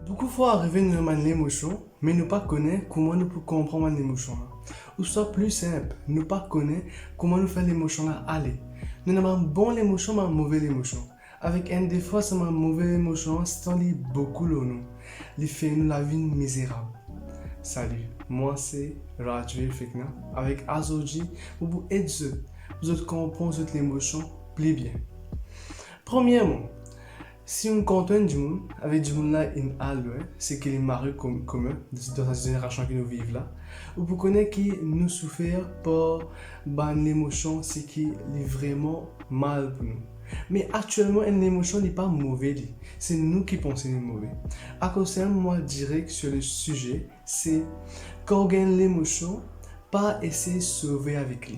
Beaucoup de fois arriver nous avons l'émotion, mais nous pas connaître comment nous pouvons comprendre l'émotion là. Ou soit plus simple, nous pas connaître comment nous faire l'émotion là aller. Nous avons bon l'émotion, mais mauvais l'émotion. Avec un des fois, c'est ma mauvaise émotion, c'est beaucoup le nous. Les fait nous la vie misérable. Salut, moi c'est Rajvir Fekna avec Azoji pour vous aider, vous comprendre cette émotion plus bien. Premièrement, si on compte du monde, avec du monde là, c'est qu'il est marié commun dans cette génération qui nous vivent là. Ou vous connaissez qui nous souffert par l'émotion, c'est qui est vraiment mal pour nous. Mais actuellement, une émotion n'est pas mauvaise, c'est nous qui pensons que c'est mauvais. À cause de moi, direct sur le sujet, c'est quand on gagne l'émotion, pas essayer de sauver avec lui.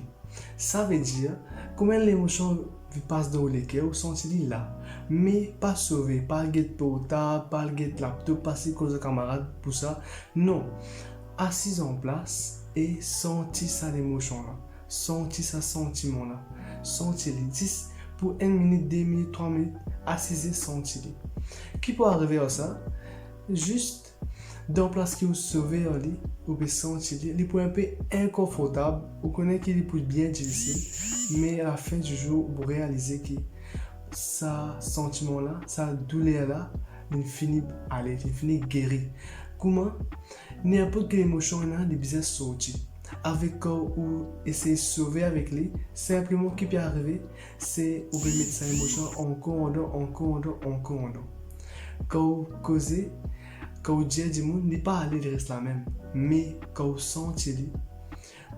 Ça veut dire, comment l'émotion passe dans le cœur, vous sentez là, mais pas sauver, pas le get portable, pas le get laptop, pas si cause de camarade pour ça. Non, assis en place et sentir ça l'émotion là, sentir ça sentiment là, sentir les 10 pour 1 minute, 2 minutes, 3 minutes, assis et sentir. Qui peut arriver à ça? Juste dans place qui vous sauvez en lit, vous pouvez sentir, il peut un peu inconfortable, vous connaissez qu'il est bien difficile, mais à la fin du jour, vous réalisez que ça sentiment là, ça douleur là, il finit aller, il finit guérir. Comment? N'importe quelle émotion là, il besoin sortir. Avec quoi ou essayer de sauver avec lui, simplement ce qui peut arriver, c'est vous pouvez mettre sa émotion encore en dedans. Quand vous causez, quand vous dites du monde, n'est pas aller le reste la même, mais quand vous sentez,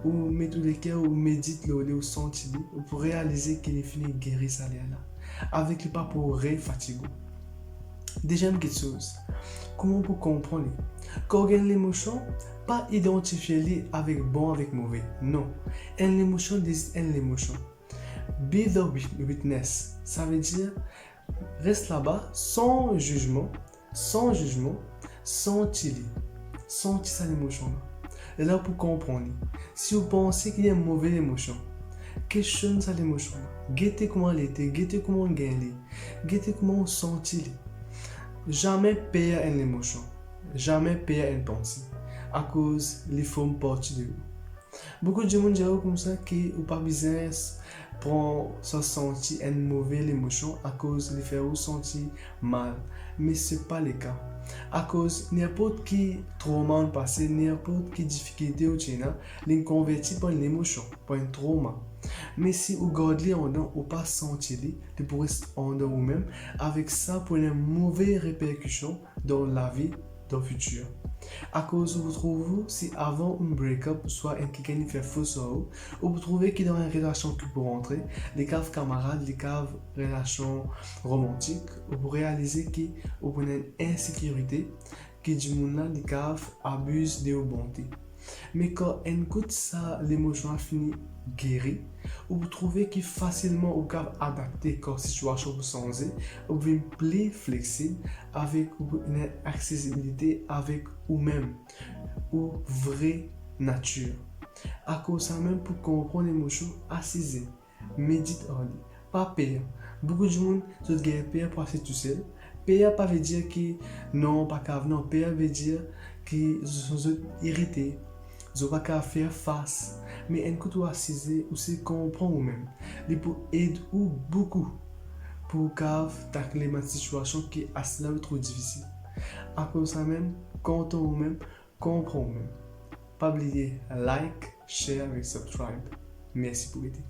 ou mettez le cœur, ou méditez le, ou sentez, vous réaliser qu'il est fini de guérir ça là. Avec le pas pour fatiguer. Deuxième quelque chose, comment vous comprenez? Quand vous gagnez l'émotion, pas identifier avec bon avec mauvais. Non. Une émotion désigne une émotion. Be the witness. Ça veut dire reste là-bas sans jugement, sentir ça l'émotion là. Et là pour comprendre. Si vous pensez qu'il y a une mauvaise émotion, questionne ça l'émotion là. Guettez comment elle était, guettez comment on gagne, guettez comment on sentit. Jamais payer une émotion, jamais payer une pensée. À cause les formes partie de vous. Beaucoup de gens disent comme ça que ou pas besoin pour se sentir une mauvaise émotion à cause les faire vous sentir mal, mais c'est pas le cas. À cause n'importe qui trauma passé, n'importe qui difficulté au China, les convertit par une émotion, par un trauma. Mais si vous gardez en dedans ou pas sentir les pour rester en dedans vous-même, avec ça pour une mauvaise répercussion dans la vie, dans le futur. À cause vous trouvez si avant un break-up soit un quelqu'un qui fait faux sur vous, ou vous trouvez qu'il est dans une relation qui peut rentrer, les caves camarades, les caves relations romantiques, ou vous réalisez que vous avez une insécurité, que du monde là, les caves abusent de vos bontés. Mais quand on écoute ça, l'émotion a fini guérie, ou vous trouvez qu'il facilement ou cap adapter quand situation vous sentez, ou vous êtes plus flexible avec une accessibilité avec vous-même ou vraie nature. À cause ça même pour comprendre l'émotion, assisez, médite en lit, pas pire. Beaucoup de monde se gagne pire pour passer tout seul. Pire pas veut dire que non pas grave, non pire veut dire que sont irrités. Vous n'avez pas qu'à faire face, mais un coup de assisé ou c'est comprendre vous-même. Il peut aider beaucoup pour tacler ma situation qui est assez trop difficile. À cause de ça même, comptez vous-même, comprenez vous-même. Pas oublier like, share et subscribe. Merci pour l'aider.